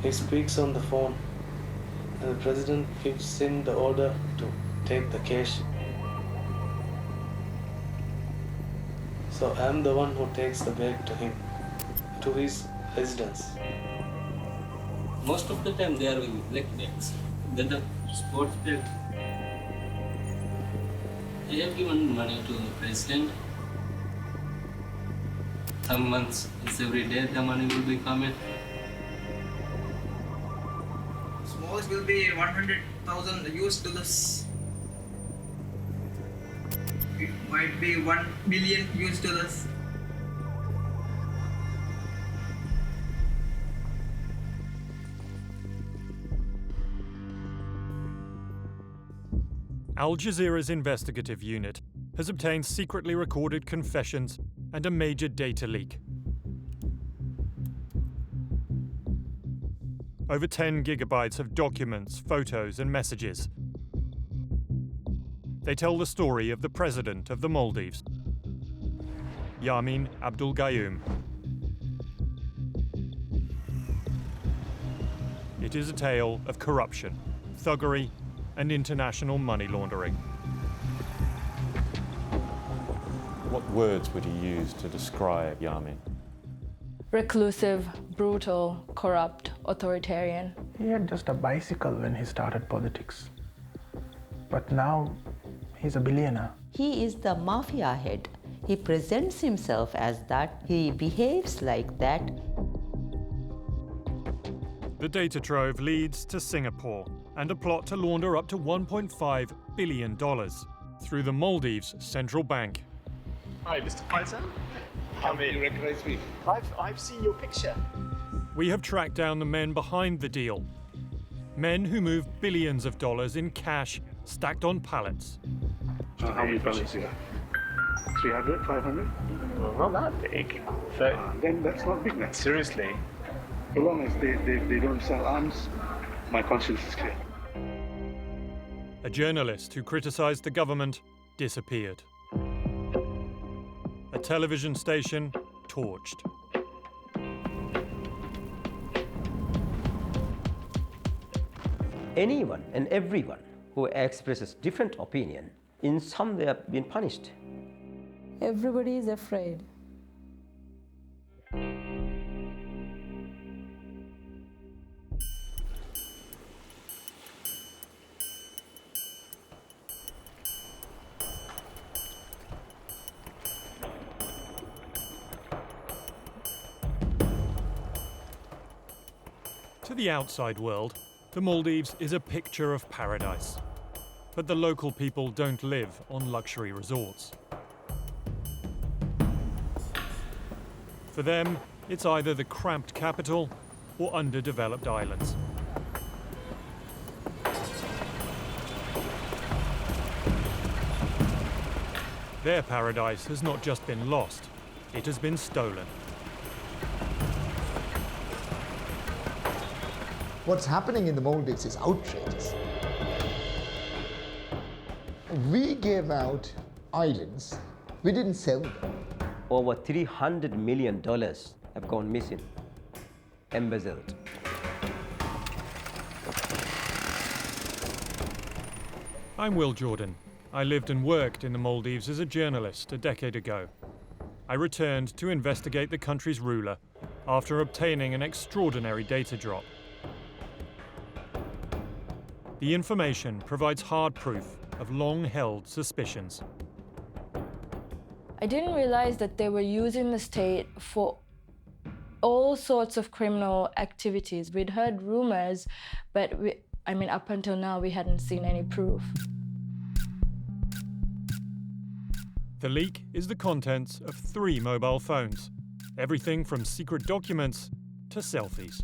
He speaks on the phone, and the president gives him the order to take the cash. So I'm the one who takes the bag to him, to his residence. Most of the time they are with black bags. Then the sports bag. They have given money to the president. Some months, it's every day the money will be coming. Smallest will be 100,000 US dollars. It might be 1 billion US dollars. Al Jazeera's investigative unit has obtained secretly recorded confessions and a major data leak. Over 10 gigabytes of documents, photos, and messages. They tell the story of the president of the Maldives, Yamin Abdul Gayoom. It is a tale of corruption, thuggery, and international money laundering. What words would he use to describe Yamin? Reclusive, brutal, corrupt, authoritarian. He had just a bicycle when he started politics. But now he's a billionaire. He is the mafia head. He presents himself as that. He behaves like that. The data trove leads to Singapore and a plot to launder up to $1.5 billion through the Maldives Central Bank. Hi, Mr. Python. How do you recognize me? I've seen your picture. We have tracked down the men behind the deal. Men who move billions of dollars in cash stacked on pallets. How many pallets you have? 300, 500? Well, not that big. Then that's not big, man. Seriously? So long as they don't sell arms, my conscience is clear. A journalist who criticized the government disappeared. A television station torched. Anyone and everyone who expresses different opinion in some way have been punished. Everybody is afraid. To the outside world, the Maldives is a picture of paradise. But the local people don't live on luxury resorts. For them, it's either the cramped capital or underdeveloped islands. Their paradise has not just been lost, it has been stolen. What's happening in the Maldives is outrageous. We gave out islands, we didn't sell them. Over $300 million have gone missing, embezzled. I'm Will Jordan. I lived and worked in the Maldives as a journalist a decade ago. I returned to investigate the country's ruler after obtaining an extraordinary data drop. The information provides hard proof of long-held suspicions. I didn't realize that they were using the state for all sorts of criminal activities. We'd heard rumors, but up until now, we hadn't seen any proof. The leak is the contents of 3 mobile phones. Everything from secret documents to selfies.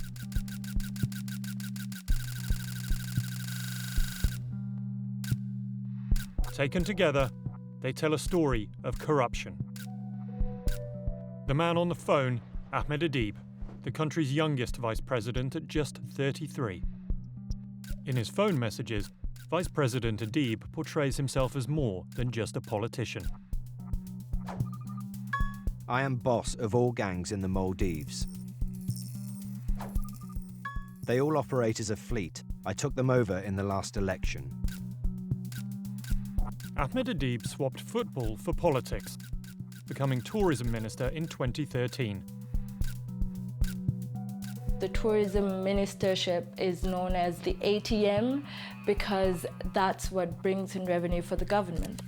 Taken together, they tell a story of corruption. The man on the phone, Ahmed Adib, the country's youngest vice president at just 33. In his phone messages, Vice President Adib portrays himself as more than just a politician. I am boss of all gangs in the Maldives. They all operate as a fleet. I took them over in the last election. Ahmed Adib swapped football for politics, becoming tourism minister in 2013. The tourism ministership is known as the ATM because that's what brings in revenue for the government.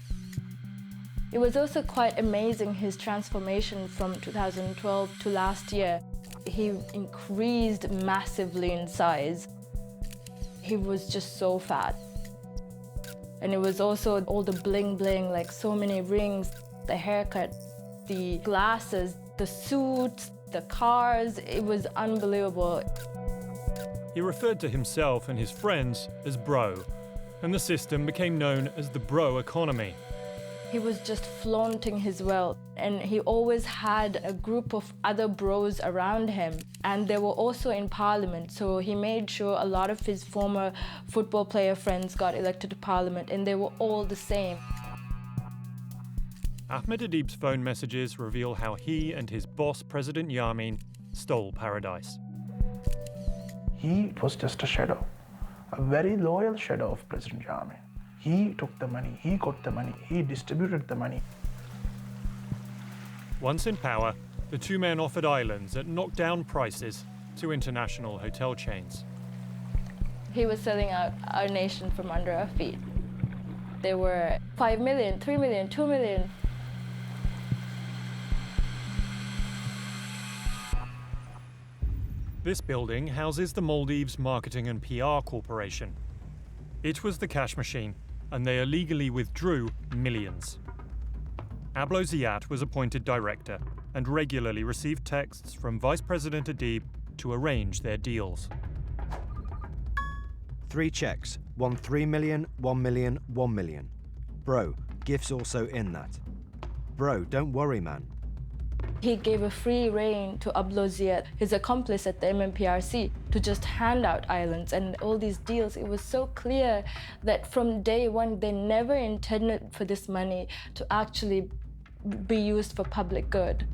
It was also quite amazing, his transformation from 2012 to last year. He increased massively in size. He was just so fat. And it was also all the bling bling, like so many rings, the haircut, the glasses, the suits, the cars. It was unbelievable. He referred to himself and his friends as bro, and the system became known as the bro economy. He was just flaunting his wealth, and he always had a group of other bros around him, and they were also in parliament, so he made sure a lot of his former football player friends got elected to parliament, and they were all the same. Ahmed Adib's phone messages reveal how he and his boss, President Yamin, stole paradise. He was just a shadow, a very loyal shadow of President Yamin. He took the money, he got the money, he distributed the money. Once in power, the two men offered islands at knockdown prices to international hotel chains. He was selling out our nation from under our feet. They were 5 million, 3 million, 2 million. This building houses the Maldives Marketing and PR Corporation. It was the cash machine, and they illegally withdrew millions. Ablo Ziad was appointed director and regularly received texts from Vice President Adib to arrange their deals. 3 checks, 1 3 million, 1 million, 1 million. Bro, gifts also in that. Bro, don't worry, man. He gave a free rein to Ablo Ziad, his accomplice at the MMPRC, to just hand out islands and all these deals. It was so clear that from day one, they never intended for this money to actually be used for public good.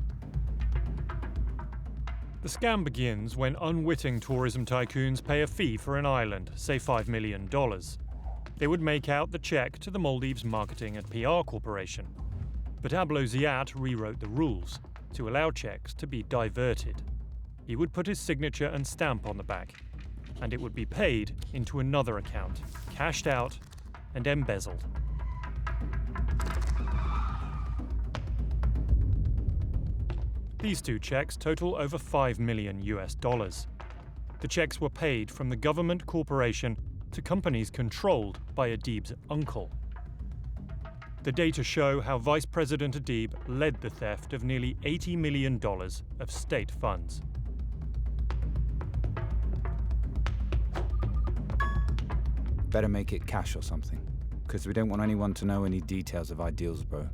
The scam begins when unwitting tourism tycoons pay a fee for an island, say $5 million. They would make out the check to the Maldives Marketing and PR Corporation. But Ablo Ziad rewrote the rules to allow checks to be diverted. He would put his signature and stamp on the back, and it would be paid into another account, cashed out and embezzled. These 2 checks total over $5 million US. The checks were paid from the government corporation to companies controlled by Adib's uncle. The data show how Vice President Adib led the theft of nearly $80 million of state funds. Better make it cash or something, because we don't want anyone to know any details of our deals, bro.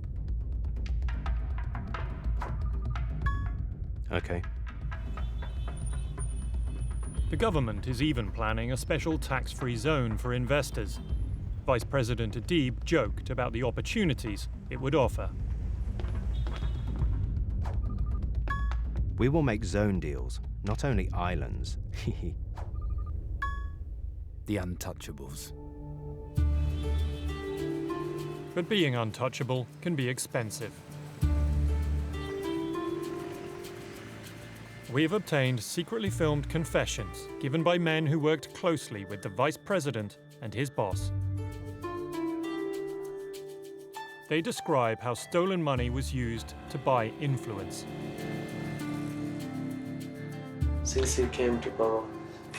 Okay. The government is even planning a special tax-free zone for investors. Vice President Adib joked about the opportunities it would offer. We will make zone deals, not only islands. The untouchables. But being untouchable can be expensive. We have obtained secretly filmed confessions given by men who worked closely with the Vice President and his boss. They describe how stolen money was used to buy influence. Since he came to power,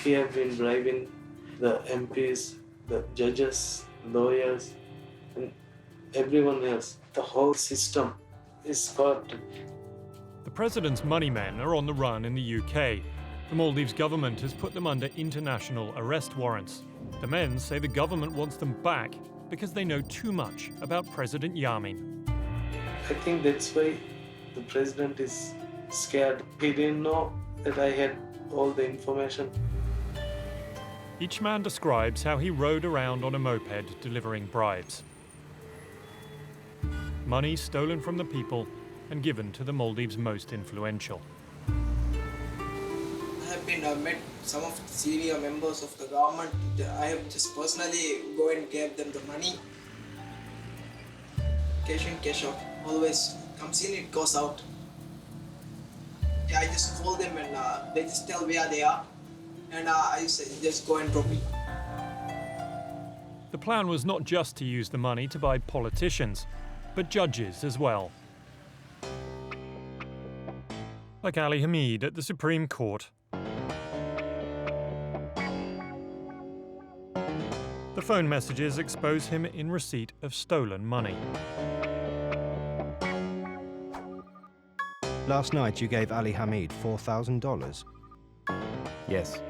he has been bribing the MPs, the judges, lawyers, and everyone else. The whole system is corrupted. The president's money men are on the run in the UK. The Maldives government has put them under international arrest warrants. The men say the government wants them back because they know too much about President Yamin. I think that's why the president is scared. He didn't know that I had all the information. Each man describes how he rode around on a moped delivering bribes. Money stolen from the people and given to the Maldives' most influential. I have been met some of the senior members of the government. I have just personally go and gave them the money. Cash in, cash out. Always comes in, it goes out. I just call them and they just tell where they are. And I just go and drop it. The plan was not just to use the money to buy politicians, but judges as well. Like Ali Hamid at the Supreme Court. The phone messages expose him in receipt of stolen money. Last night you gave Ali Hamid $4,000? Yes.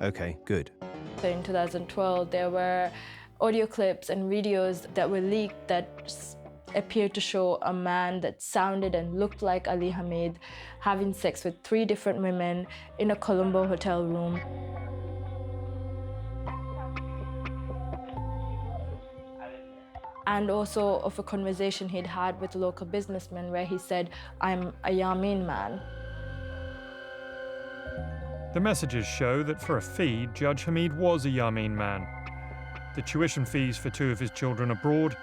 Okay, good. So in 2012, there were audio clips and videos that were leaked that appeared to show a man that sounded and looked like Ali Hamid having sex with 3 different women in a Colombo hotel room. And also of a conversation he'd had with a local businessman where he said, "I'm a Yamin man." The messages show that for a fee, Judge Hamid was a Yamin man. The tuition fees for 2 of his children abroad,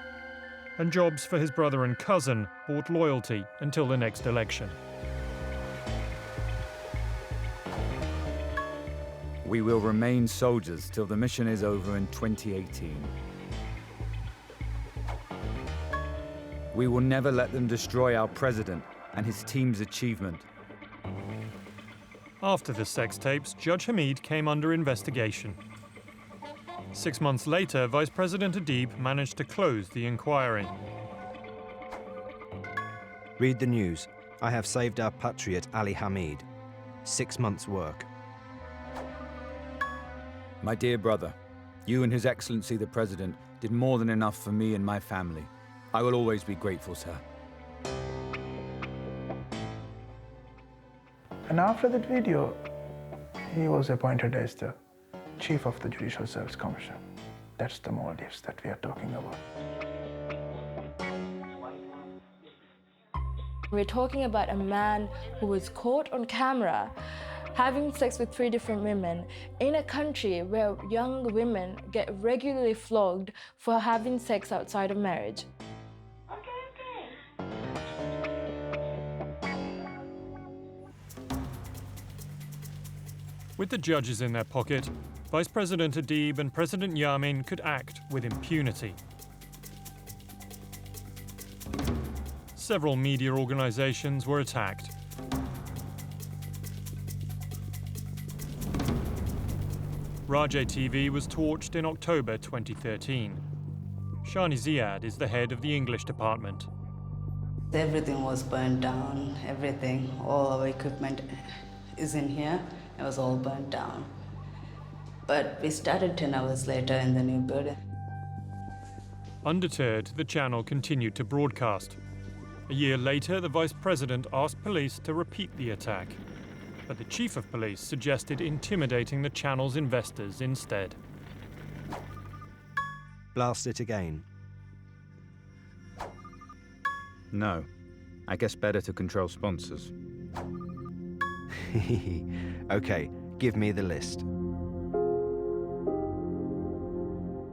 and jobs for his brother and cousin bought loyalty until the next election. We will remain soldiers till the mission is over in 2018. We will never let them destroy our president and his team's achievement. After the sex tapes, Judge Hamid came under investigation. 6 months later, Vice President Adib managed to close the inquiry. Read the news. I have saved our patriot Ali Hamid. 6 months' work. My dear brother, you and His Excellency the President did more than enough for me and my family. I will always be grateful, sir. And after that video, he was appointed as the Chief of the Judicial Service Commission. That's the Maldives that we are talking about. We're talking about a man who was caught on camera having sex with 3 different women in a country where young women get regularly flogged for having sex outside of marriage. With the judges in their pocket, Vice President Adib and President Yamin could act with impunity. Several media organizations were attacked. Rajah TV was torched in October 2013. Shani Ziad is the head of the English department. Everything was burned down, everything, all our equipment is in here. It was all burned down. But we started 10 hours later in the new building. Undeterred, the channel continued to broadcast. A year later, the Vice President asked police to repeat the attack. But the Chief of Police suggested intimidating the channel's investors instead. Blast it again. No. I guess better to control sponsors. Okay, give me the list.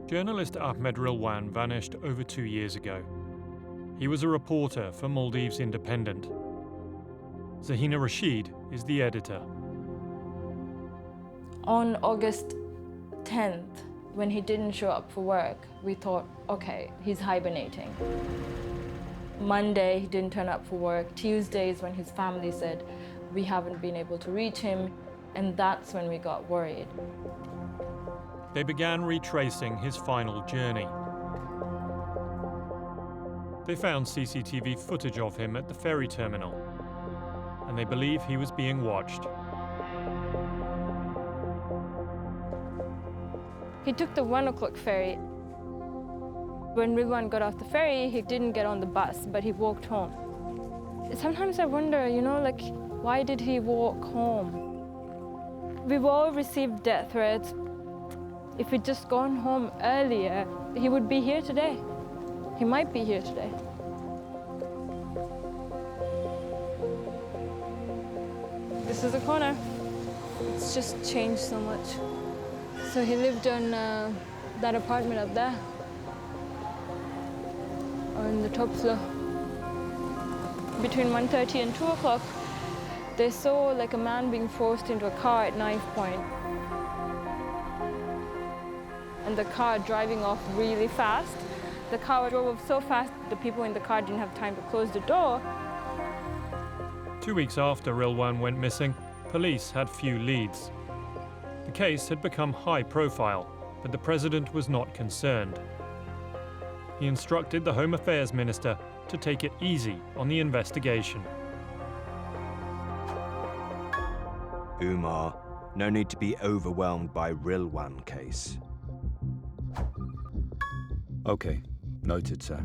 Journalist Ahmed Rilwan vanished over 2 years ago. He was a reporter for Maldives Independent. Zahina Rashid is the editor. On August 10th, when he didn't show up for work, we thought, okay, he's hibernating. Monday, he didn't turn up for work. Tuesday is when his family said, we haven't been able to reach him, and that's when we got worried. They began retracing his final journey. They found CCTV footage of him at the ferry terminal, and they believe he was being watched. He took the 1 o'clock ferry. When Rilwan got off the ferry, he didn't get on the bus, but he walked home. Sometimes I wonder, why did he walk home? We've all received death threats. If he'd just gone home earlier, he would be here today. He might be here today. This This is the corner. It's just changed so much. So he lived on that apartment up there, on the top floor. Between 1:30 and 2 o'clock, they saw like a man being forced into a car at knife point. And the car driving off really fast. The car drove off so fast, the people in the car didn't have time to close the door. 2 weeks after Rilwan went missing, police had few leads. The case had become high profile, but the president was not concerned. He instructed the Home Affairs Minister to take it easy on the investigation. Umar, no need to be overwhelmed by Rilwan case. Okay, noted, sir.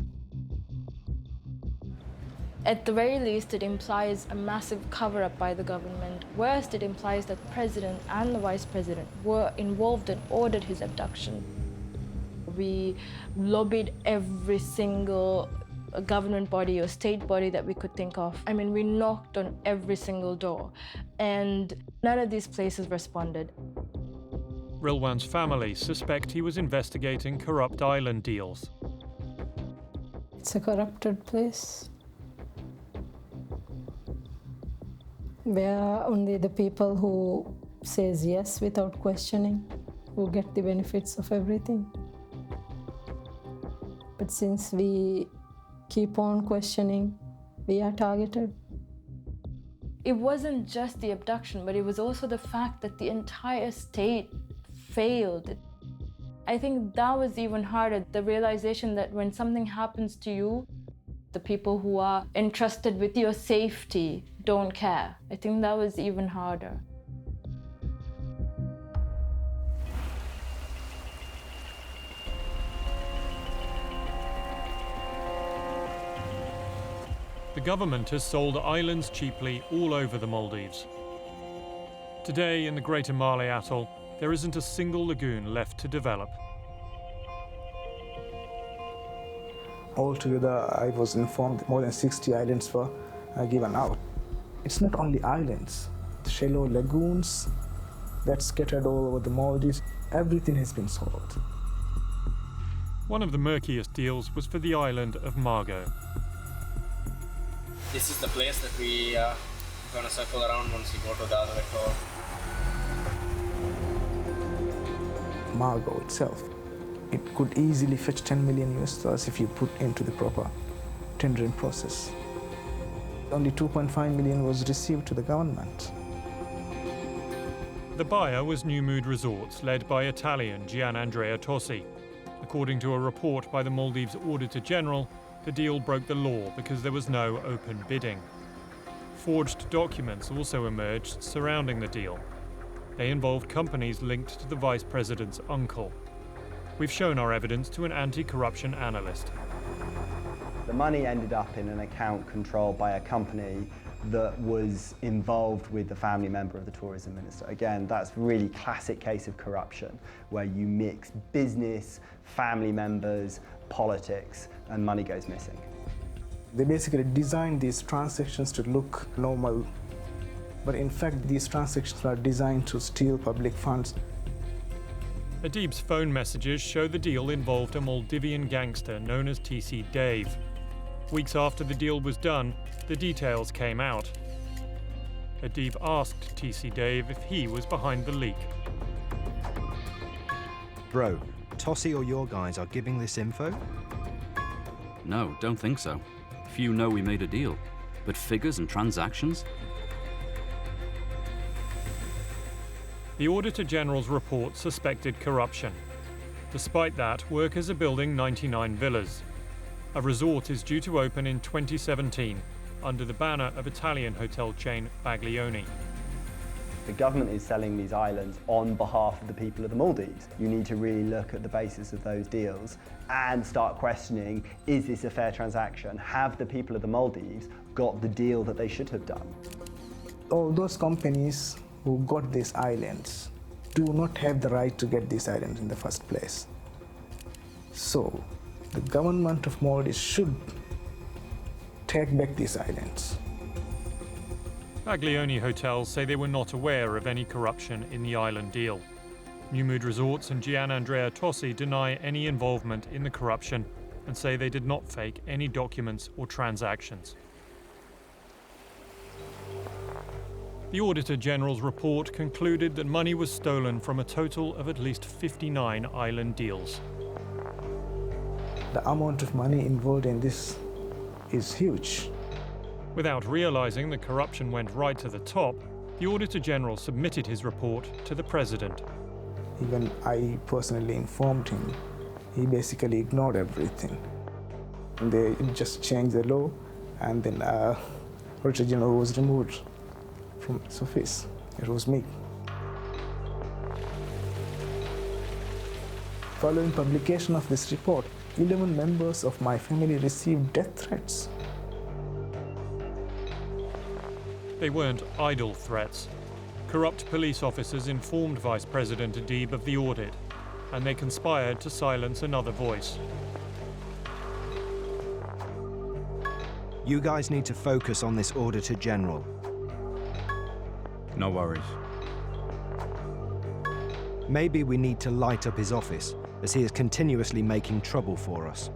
At the very least, it implies a massive cover-up by the government. Worst, it implies that the president and the vice president were involved and ordered his abduction. We lobbied every single government body or state body that we could think of. I mean, we knocked on every single door, and none of these places responded. Rilwan's family suspect he was investigating corrupt island deals. It's a corrupted place where only the people who says yes without questioning who get the benefits of everything. But since we keep on questioning, we are targeted. It wasn't just the abduction, but it was also the fact that the entire state failed. I think that was even harder, the realization that when something happens to you, the people who are entrusted with your safety don't care. I think that was even harder. The government has sold islands cheaply all over the Maldives. Today, in the Greater Malé Atoll, there isn't a single lagoon left to develop. Altogether, I was informed more than 60 islands were given out. It's not only islands, the shallow lagoons that's scattered all over the Maldives, everything has been sold. One of the murkiest deals was for the island of Margot. This is the place that we are gonna circle around once we go to the other atoll. Margot itself, it could easily fetch 10 million US dollars if you put into the proper tendering process. Only 2.5 million was received to the government. The buyer was New Mood Resorts, led by Italian Gianandrea Tossi. According to a report by the Maldives Auditor General, the deal broke the law because there was no open bidding. Forged documents also emerged surrounding the deal. They involved companies linked to the vice president's uncle. We've shown our evidence to an anti-corruption analyst. The money ended up in an account controlled by a company that was involved with the family member of the tourism minister. Again, that's a really classic case of corruption, where you mix business, family members, politics, and money goes missing. They basically designed these transactions to look normal, but in fact these transactions are designed to steal public funds. Adib's phone messages show the deal involved a Maldivian gangster known as TC Dave. Weeks after the deal was done, the details came out. Adib asked TC Dave if he was behind the leak. Bro, Tossi or your guys are giving this info? No, don't think so. Few know we made a deal. But figures and transactions? The Auditor General's report suspected corruption. Despite that, workers are building 99 villas. A resort is due to open in 2017 under the banner of Italian hotel chain Baglioni. The government is selling these islands on behalf of the people of the Maldives. You need to really look at the basis of those deals and start questioning, is this a fair transaction? Have the people of the Maldives got the deal that they should have done? All those companies who got these islands do not have the right to get these islands in the first place. So the government of Maldives should take back these islands. Baglioni hotels say they were not aware of any corruption in the island deal. New Mood Resorts and Gianandrea Tossi deny any involvement in the corruption and say they did not fake any documents or transactions. The Auditor General's report concluded that money was stolen from a total of at least 59 island deals. The amount of money involved in this is huge. Without realizing that corruption went right to the top, the Auditor General submitted his report to the President. Even I personally informed him. He basically ignored everything. They just changed the law, and then Auditor General was removed from his office. It was me. Following publication of this report, 11 members of my family received death threats. They weren't idle threats. Corrupt police officers informed Vice President Adib of the audit, and they conspired to silence another voice. You guys need to focus on this Auditor General. No worries. Maybe we need to light up his office, as he is continuously making trouble for us.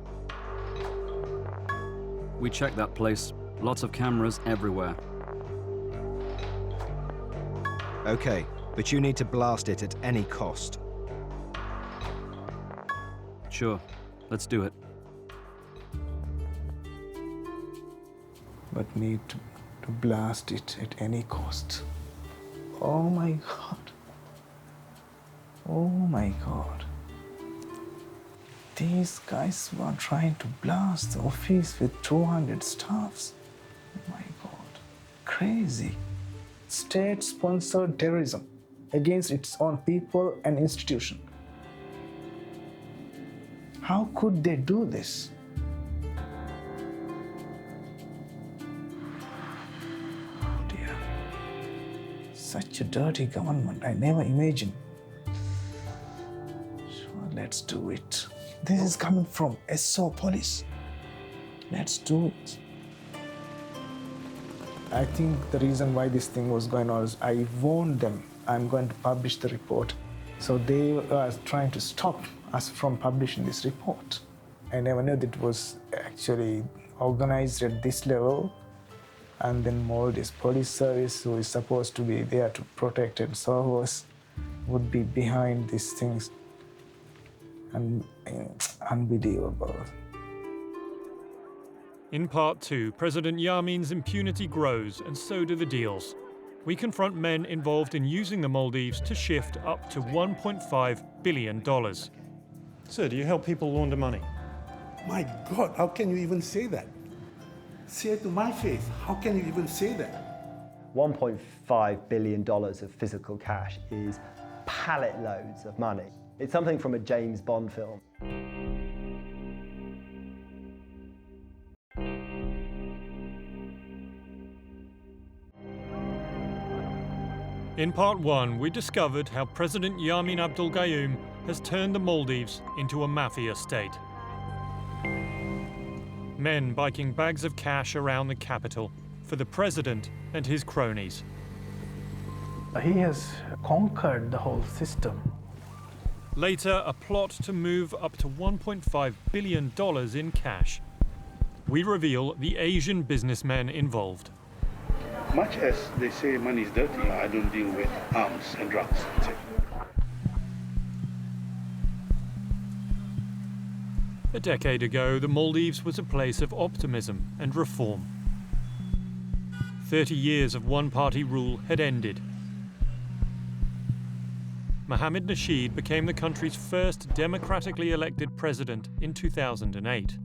We checked that place. Lots of cameras everywhere. Okay, but you need to blast it at any cost. Sure, let's do it. But need to blast it at any cost. Oh my God. Oh my God. These guys were trying to blast the office with 200 staffs. Oh my God. Crazy. State-sponsored terrorism against its own people and institution. How could they do this? Oh dear. Such a dirty government, I never imagined. Sure, let's do it. This is coming from SO Police. Let's do it. I think the reason why this thing was going on is I warned them I'm going to publish the report. So they were trying to stop us from publishing this report. I never knew that it was actually organized at this level. And then Maldives police service, who is supposed to be there to protect and serve us, would be behind these things. And unbelievable. In part 2, President Yamin's impunity grows, and so do the deals. We confront men involved in using the Maldives to shift up to $1.5 billion. Sir, do you help people launder money? My God, how can you even say that? Say it to my face. How can you even say that? $1.5 billion of physical cash is pallet loads of money. It's something from a James Bond film. In part 1, we discovered how President Yamin Abdul Gayoom has turned the Maldives into a mafia state. Men biking bags of cash around the capital for the president and his cronies. He has conquered the whole system. Later, a plot to move up to $1.5 billion in cash. We reveal the Asian businessmen involved. Much as they say money is dirty, I don't deal with arms and drugs. That's it. A decade ago, the Maldives was a place of optimism and reform. 30 years of one-party rule had ended. Mohammed Nasheed became the country's first democratically elected president in 2008.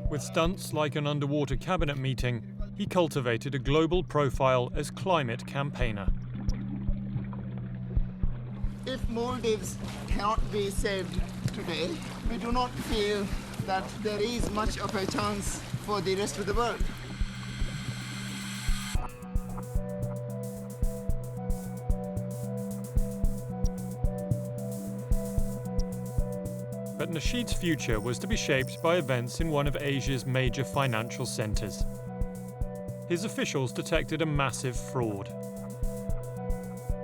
With stunts like an underwater cabinet meeting, he cultivated a global profile as climate campaigner. If Maldives cannot be saved today, we do not feel that there is much of a chance for the rest of the world. But Nasheed's future was to be shaped by events in one of Asia's major financial centres. his officials detected a massive fraud.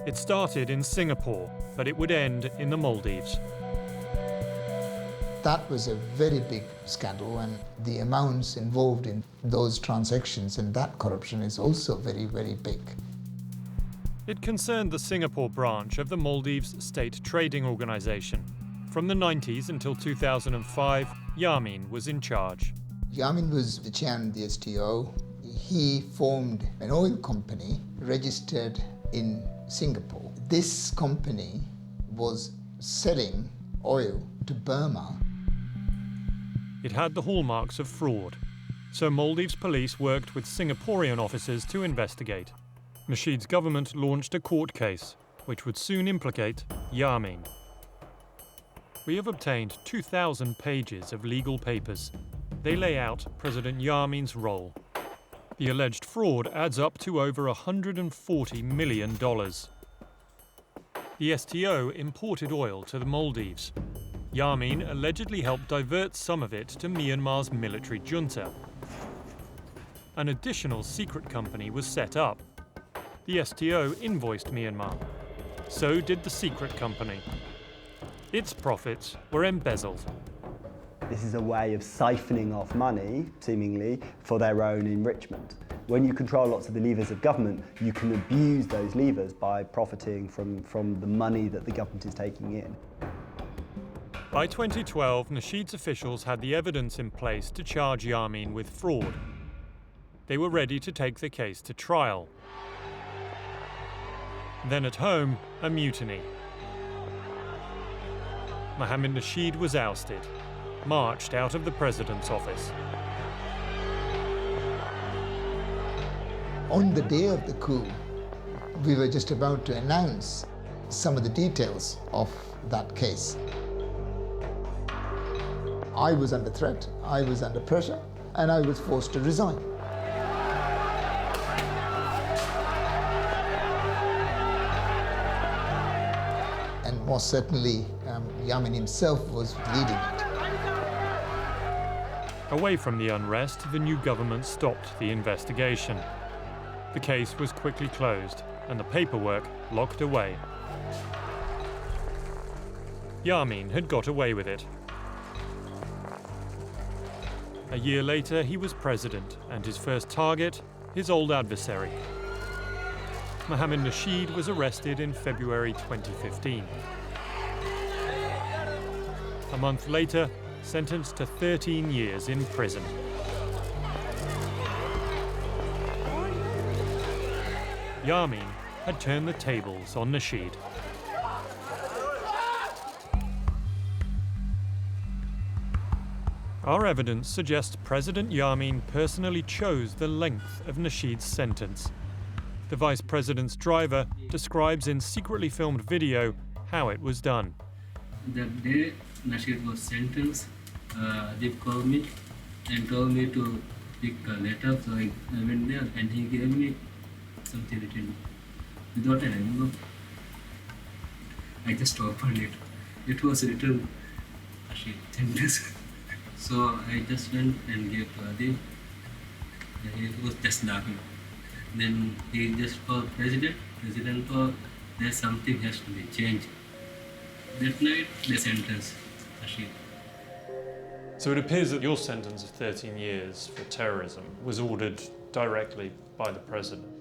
It started in Singapore, but it would end in the Maldives. That was a very big scandal, and the amounts involved in those transactions and that corruption is also very, very big. It concerned the Singapore branch of the Maldives State Trading Organization. From the 90s until 2005, Yamin was in charge. Yamin was the chairman of the STO. He formed an oil company registered in Singapore. This company was selling oil to Burma. It had the hallmarks of fraud, so Maldives police worked with Singaporean officers to investigate. Nasheed's government launched a court case, which would soon implicate Yamin. We have obtained 2,000 pages of legal papers. They lay out President Yamin's role. The alleged fraud adds up to over $140 million. The STO imported oil to the Maldives. Yamin allegedly helped divert some of it to Myanmar's military junta. An additional secret company was set up. The STO invoiced Myanmar. So did the secret company. Its profits were embezzled. This is a way of siphoning off money, seemingly, for their own enrichment. When you control lots of the levers of government, you can abuse those levers by profiting from the money that the government is taking in. By 2012, Nasheed's officials had the evidence in place to charge Yamin with fraud. They were ready to take the case to trial. Then at home, a mutiny. Mohammed Nasheed was ousted, marched out of the president's office. On the day of the coup, we were just about to announce some of the details of that case. I was under threat, I was under pressure, and I was forced to resign. And most certainly, Yamin himself was leading it. Away from the unrest, the new government stopped the investigation. The case was quickly closed and the paperwork locked away. Yamin had got away with it. A year later, he was president, and his first target, his old adversary. Mohammed Nasheed was arrested in February 2015. A month later, sentenced to 13 years in prison. Yamin had turned the tables on Nasheed. Our evidence suggests President Yamin personally chose the length of Nasheed's sentence. The vice president's driver describes in secretly filmed video how it was done. The day Nasheed was sentenced, they called me and told me to pick a letter, so I went there and he gave me something written without an envelope. I just opened it. It was written Nasheed sentence. So I just went and gave to Adi. He was just laughing. Then he just called President called, there's something has to be changed. That night, they sentenced Nasheed. So it appears that your sentence of 13 years for terrorism was ordered directly by the president.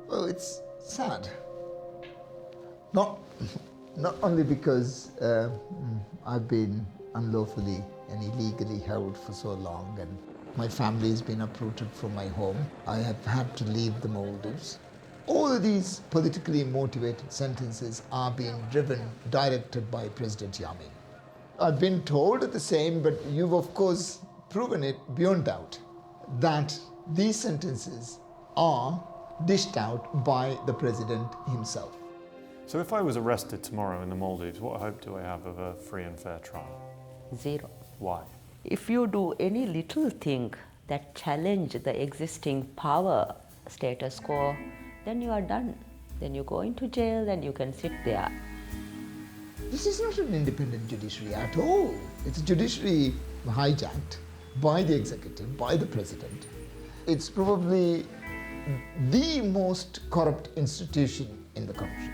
Well, it's sad. Not only because I've been unlawfully and illegally held for so long, and my family has been uprooted from my home. I have had to leave the Maldives. All of these politically motivated sentences are being directed by President Yamin. I've been told the same, but you've of course proven it beyond doubt that these sentences are dished out by the president himself. So if I was arrested tomorrow in the Maldives, what hope do I have of a free and fair trial? Zero. Why? If you do any little thing that challenge the existing power status quo, then you are done. Then you go into jail and you can sit there. This is not an independent judiciary at all. It's a judiciary hijacked by the executive, by the president. It's probably the most corrupt institution in the country.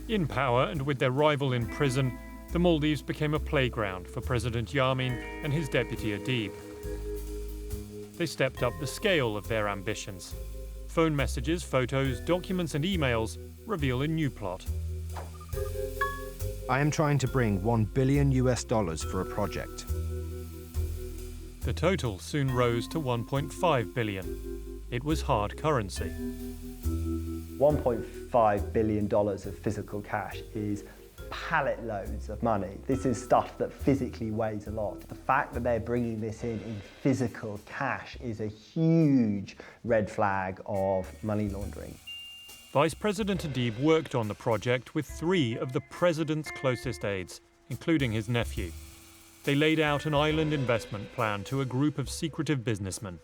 In power and with their rival in prison, the Maldives became a playground for President Jammeh and his deputy Adib. They stepped up the scale of their ambitions. Phone messages, photos, documents and emails reveal a new plot. I am trying to bring $1 billion for a project. The total soon rose to $1.5 billion. It was hard currency. $1.5 billion of physical cash is pallet loads of money. This is stuff that physically weighs a lot. The fact that they're bringing this in physical cash is a huge red flag of money laundering. Vice President Adib worked on the project with 3 of the president's closest aides, including his nephew. They laid out an island investment plan to a group of secretive businessmen.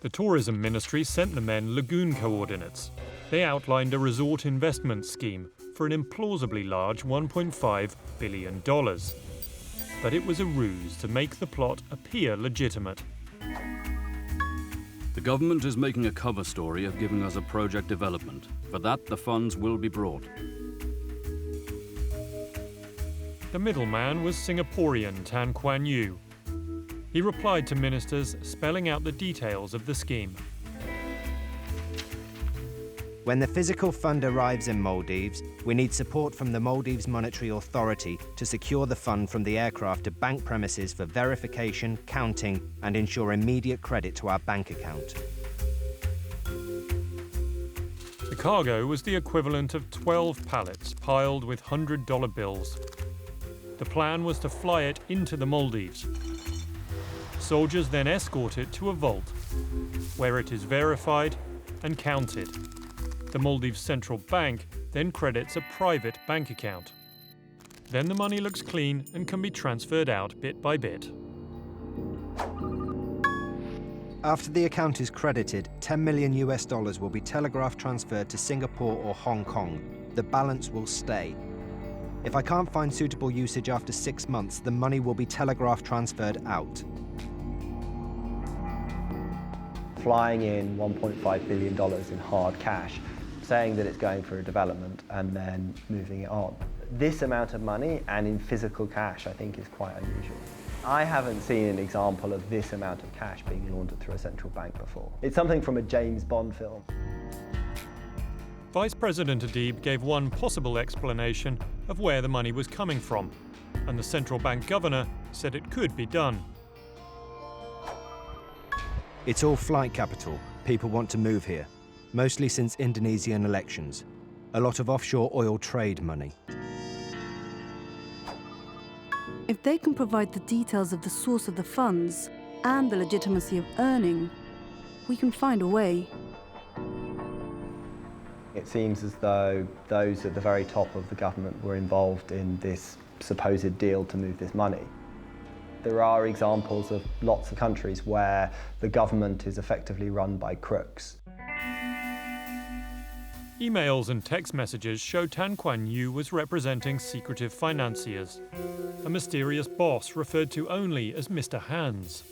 The tourism ministry sent the men lagoon coordinates. They outlined a resort investment scheme for an implausibly large $1.5 billion. But it was a ruse to make the plot appear legitimate. The government is making a cover story of giving us a project development. For that, the funds will be brought. The middleman was Singaporean Tan Kuan Yew. He replied to ministers, spelling out the details of the scheme. When the physical fund arrives in Maldives, we need support from the Maldives Monetary Authority to secure the fund from the aircraft to bank premises for verification, counting, and ensure immediate credit to our bank account. The cargo was the equivalent of 12 pallets piled with $100 bills. The plan was to fly it into the Maldives. Soldiers then escort it to a vault, where it is verified and counted. The Maldives Central Bank then credits a private bank account. Then the money looks clean and can be transferred out bit by bit. After the account is credited, $10 million will be telegraph transferred to Singapore or Hong Kong. The balance will stay. If I can't find suitable usage after 6 months, the money will be telegraph transferred out. Flying in $1.5 billion in hard cash, saying that it's going for a development and then moving it on. This amount of money and in physical cash I think is quite unusual. I haven't seen an example of this amount of cash being laundered through a central bank before. It's something from a James Bond film. Vice President Adib gave one possible explanation of where the money was coming from, and the central bank governor said it could be done. It's all flight capital. People want to move here, mostly since Indonesian elections. A lot of offshore oil trade money. If they can provide the details of the source of the funds and the legitimacy of earning, we can find a way. It seems as though those at the very top of the government were involved in this supposed deal to move this money. There are examples of lots of countries where the government is effectively run by crooks. Emails and text messages show Tan Kuan Yew was representing secretive financiers, a mysterious boss referred to only as Mr. Hands.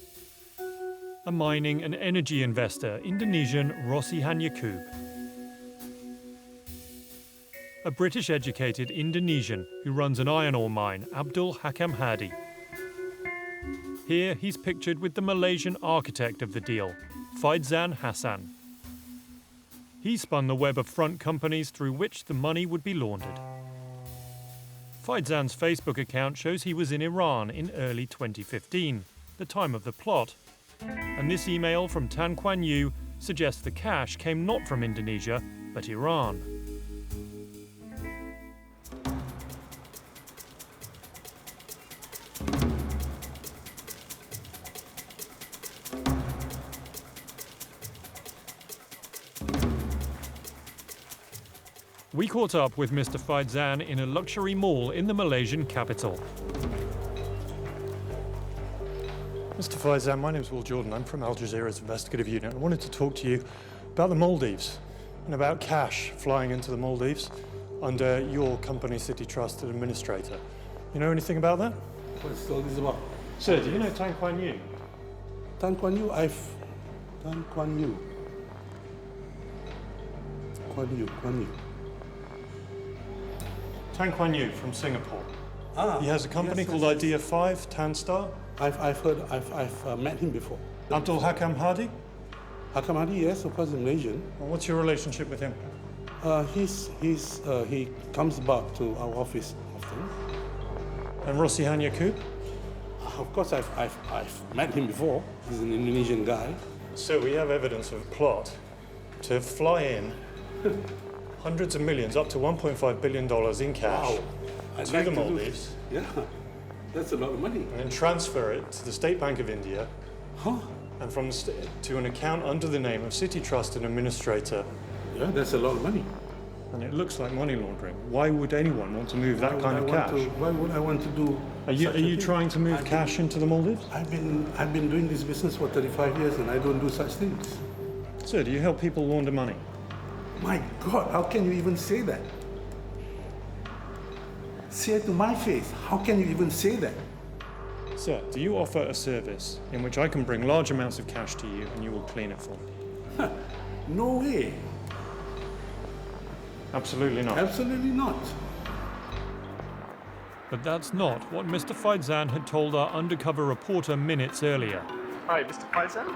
A mining and energy investor, Indonesian Rosihan Yaakob. A British-educated Indonesian who runs an iron ore mine, Abdul Hakam Hadi. Here he's pictured with the Malaysian architect of the deal, Faidzan Hassan. He spun the web of front companies through which the money would be laundered. Faidzan's Facebook account shows he was in Iran in early 2015, the time of the plot. And this email from Tan Kuan Yew suggests the cash came not from Indonesia, but Iran. We caught up with Mr. Faidzan in a luxury mall in the Malaysian capital. Mr. Faidzan, my name is Will Jordan. I'm from Al Jazeera's investigative unit. I wanted to talk to you about the Maldives and about cash flying into the Maldives under your company City Trusted Administrator. You know anything about that? What is all this about? Sir, do you know Tan Kuan Yew? Tan Kuan Yew, I've Tan Kuan Yu. Kuan Yu. Tan Kuan Yu from Singapore. He has a company yes, called yes. Idea 5, Tanstar. I've met him before. Abdul Hakam Hadi? Hakam Hadi, yes, of course, he's Malaysian. Well, what's your relationship with him? He comes back to our office often. And Rosihan Yaqub? Of course, I've met him before. He's an Indonesian guy. So we have evidence of a plot to fly in hundreds of millions, up to $1.5 billion in cash I'd to like the to do Maldives. this. Yeah, that's a lot of money. And then transfer it to the State Bank of India. Huh? And from to an account under the name of City Trust and Administrator. Yeah, that's a lot of money. And it looks like money laundering. Why would anyone want to move that kind of cash? Why would I want to do? Are you trying to move cash into the Maldives? I've been doing this business for 35 years and I don't do such things. Sir, do you help people launder money? My God, how can you even say that? Say it to my face. How can you even say that? Sir, do you offer a service in which I can bring large amounts of cash to you and you will clean it for me? No way. Absolutely not. Absolutely not. But that's not what Mr. Faizan had told our undercover reporter minutes earlier. Hi, Mr. Faizan.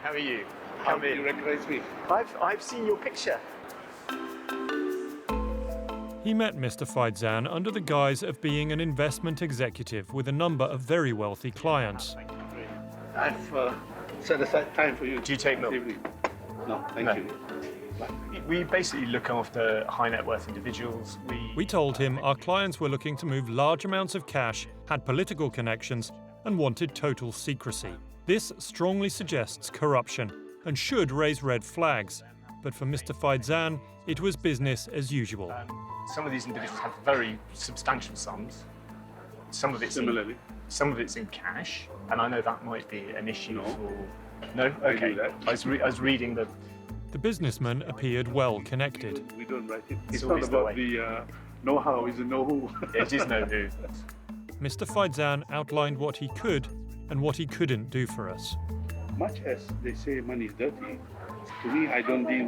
How are you? Come in. You recognize me? I've seen your picture. He met Mr. Faizan under the guise of being an investment executive with a number of very wealthy clients. I've set aside time for you. Do you take milk? No, thank you. We basically look after high net worth individuals. We told him our clients were looking to move large amounts of cash, had political connections, and wanted total secrecy. This strongly suggests corruption and should raise red flags. But for Mr. Faizan, it was business as usual. Some of these individuals have very substantial sums. Some of it's Similarly. Some of it's in cash, and I know that might be an issue for. No, okay. I was reading the. The businessman appeared well connected. We don't write it. It's not about the know-how, it's a know-who. It is know-who. Mr. Faizan outlined what he could and what he couldn't do for us. Much as they say money is dirty, to me, I don't deal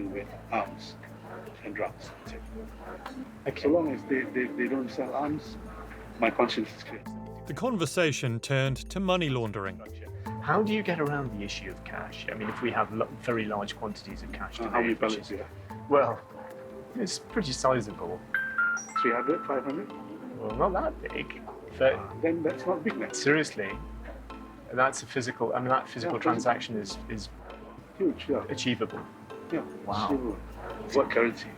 with arms and drugs. That's it. Okay. So long as they don't sell arms, my conscience is clear. The conversation turned to money laundering. How do you get around the issue of cash? I mean, if we have very large quantities of cash to how many move, pallets do you have? Well, it's pretty sizable. 300, 500? Well, not that big. Then that's not big now. Seriously, that's a physical. I mean, that physical transaction is huge. Yeah. Achievable. Yeah. Wow. Achievable. What currency?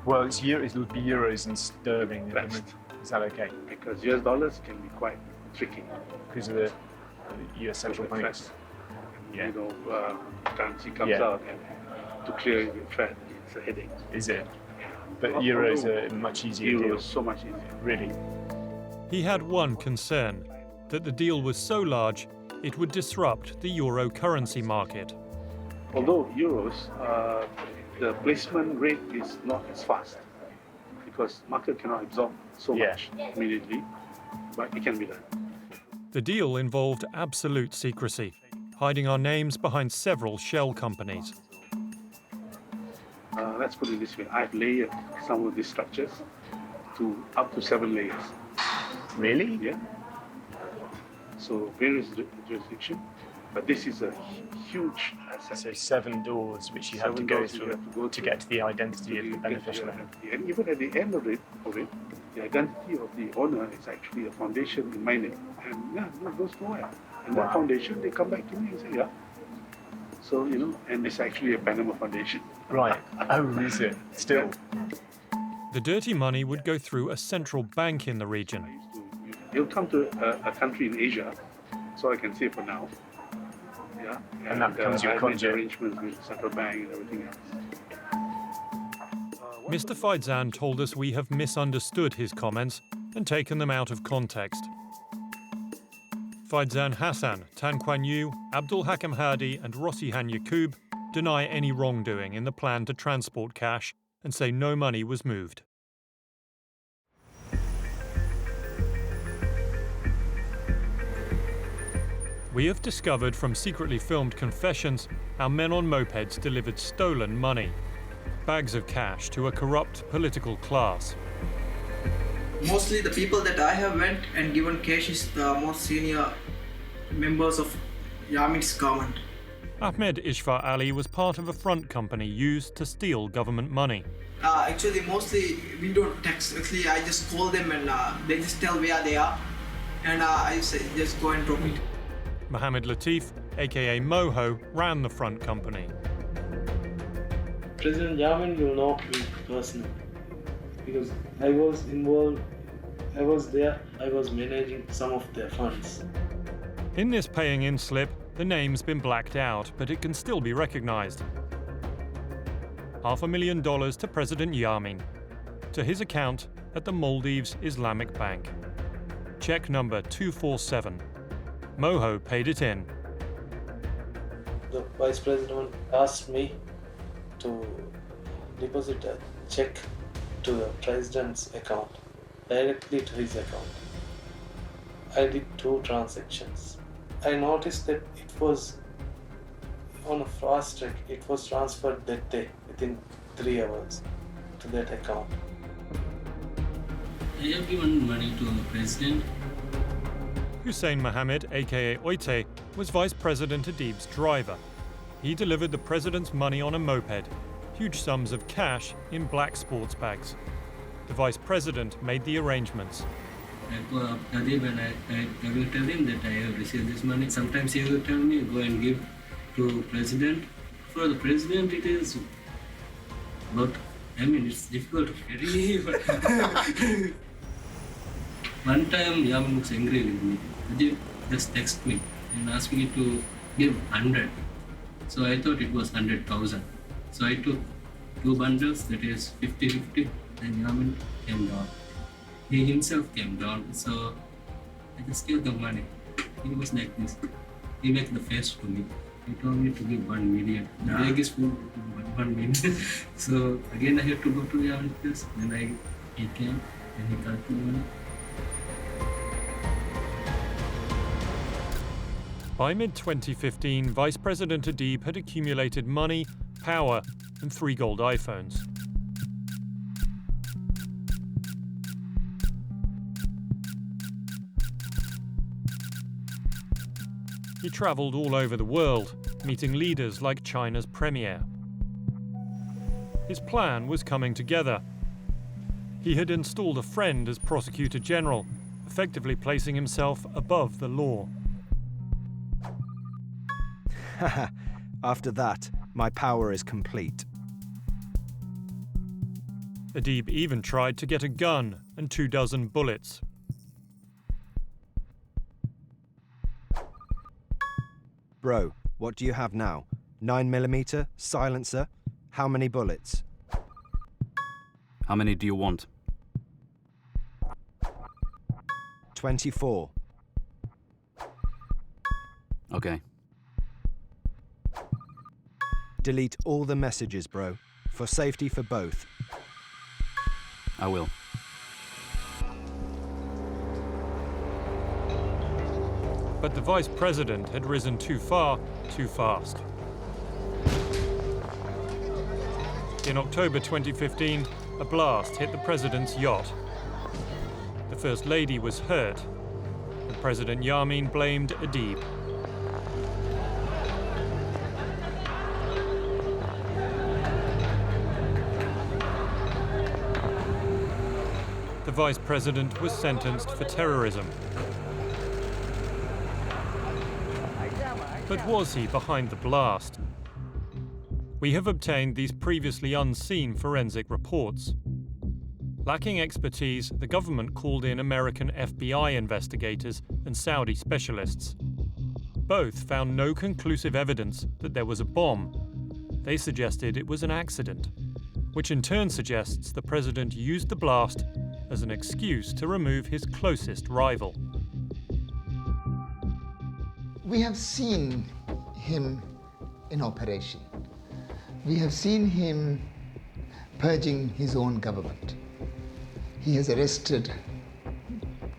Well, it would be euros and sterling. Best. Is that okay? Because US dollars can be quite tricky. Because of the US central banks. Yeah. You know, currency comes out and to clear the Fed, it's a headache. Is it? But euros are much easier. Euros so much easier. Really? He had one concern, that the deal was so large it would disrupt the euro currency market. Although euros, the placement rate is not as fast because market cannot absorb so much immediately, but it can be done. The deal involved absolute secrecy, hiding our names behind several shell companies. Let's put it this way, I've layered some of these structures to up to 7 layers. Really? Yeah. So various jurisdiction, but this is a huge asset. So 7 doors which you have to go through to get to the identity of the beneficiary. And even at the end of it, the identity of the owner is actually a foundation in my name. And it goes nowhere. And that foundation, they come back to me and say, So, and it's actually a Panama foundation. Right. Oh, is it? Still. The dirty money would go through a central bank in the region. It'll come to a country in Asia, so I can say for now. Yeah. And that becomes your conduit. Arrangements with the central bank and everything else. Mr. Faizan told us we have misunderstood his comments and taken them out of context. Faizan Hassan, Tan Kuan Yu, Abdul Hakam Hadi and Rosihan Yaqub deny any wrongdoing in the plan to transport cash and say no money was moved. We have discovered from secretly filmed confessions how men on mopeds delivered stolen money, bags of cash to a corrupt political class. Mostly the people that I have went and given cash is the most senior members of Yamin's government. Ahmed Ishfar Ali was part of a front company used to steal government money. Actually, mostly we don't text. Actually, I just call them and they just tell where they are. And I say, just go and drop it. Mohammed Latif, aka Moho, ran the front company. President Yamin will know me personally because I was involved, I was there, I was managing some of their funds. In this paying-in slip, the name's been blacked out, but it can still be recognized. $500,000 to President Yamin, to his account at the Maldives Islamic Bank. Check number 247. Moho paid it in. The Vice President asked me to deposit a check to the President's account, directly to his account. I did 2 transactions. I noticed that it was on a fast track. It was transferred that day within 3 hours to that account. I have given money to the President. Hussein Mohammed, aka Oite, was Vice President Adib's driver. He delivered the President's money on a moped, huge sums of cash in black sports bags. The Vice President made the arrangements. I go up Adib and I will tell him that I have received this money. Sometimes he will tell me, go and give to President. For the President it is, but I mean it's difficult to carry. One time Yamin was angry with me. Adib just texted me and asked me to give 100. So I thought it was 100,000. So I took 2 bundles, that is 50-50, and Yamin came down. He himself came down, so I just gave the money. He was like this. He made the face to me. He told me to give 1 million. The bag is full, 1 million. So again I had to go to Yamin place. Then he came and he got the money. By mid-2015, Vice President Adib had accumulated money, power, and 3 gold iPhones. He travelled all over the world, meeting leaders like China's premier. His plan was coming together. He had installed a friend as Prosecutor General, effectively placing himself above the law. After that, my power is complete. Adib even tried to get a gun and 24 bullets. Bro, what do you have now? 9mm, silencer? How many bullets? How many do you want? 24. Okay. Delete all the messages, bro. For safety for both. I will. But the Vice President had risen too far, too fast. In October 2015, a blast hit the President's yacht. The First Lady was hurt, and President Yamin blamed Adib. The Vice President was sentenced for terrorism. But was he behind the blast? We have obtained these previously unseen forensic reports. Lacking expertise, the government called in American FBI investigators and Saudi specialists. Both found no conclusive evidence that there was a bomb. They suggested it was an accident, which in turn suggests the president used the blast as an excuse to remove his closest rival. We have seen him in operation. We have seen him purging his own government. He has arrested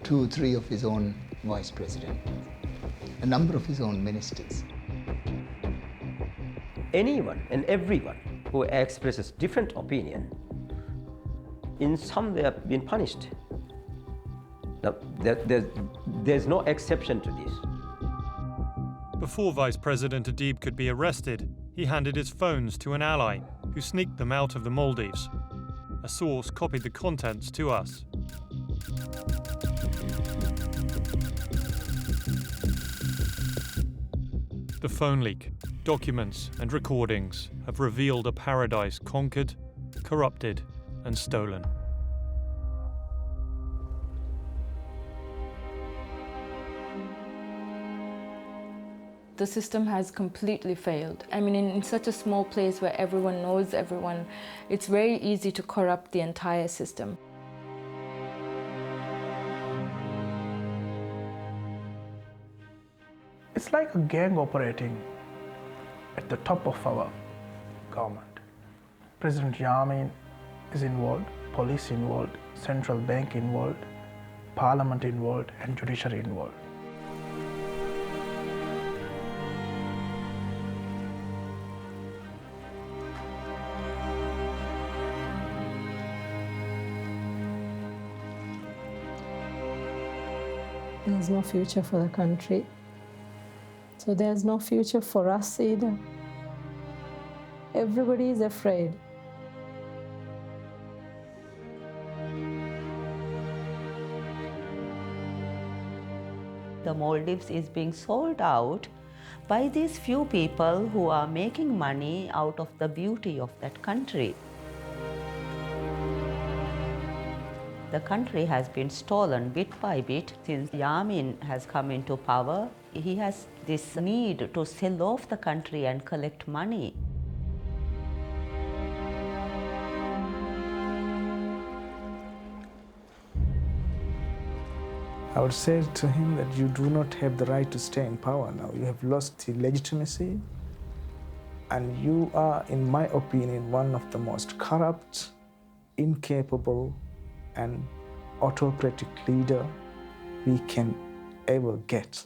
2 or 3 of his own vice presidents. a number of his own ministers. Anyone and everyone who expresses different opinion in some way have been punished. Now, there's no exception to this. Before Vice President Adib could be arrested, he handed his phones to an ally who sneaked them out of the Maldives. A source copied the contents to us. The phone leak, documents and recordings have revealed a paradise conquered, corrupted and stolen. The system has completely failed. I mean, in such a small place where everyone knows everyone, it's very easy to corrupt the entire system. It's like a gang operating at the top of our government. President Jazeerin is involved, police involved, central bank involved, parliament involved, and judiciary involved. There's no future for the country. So there's no future for us either. Everybody is afraid. The Maldives is being sold out by these few people who are making money out of the beauty of that country. The country has been stolen bit by bit since Jazeerin has come into power. He has this need to sell off the country and collect money. I would say to him that you do not have the right to stay in power now. You have lost the legitimacy, and you are, in my opinion, one of the most corrupt, incapable, and autocratic leader we can ever get.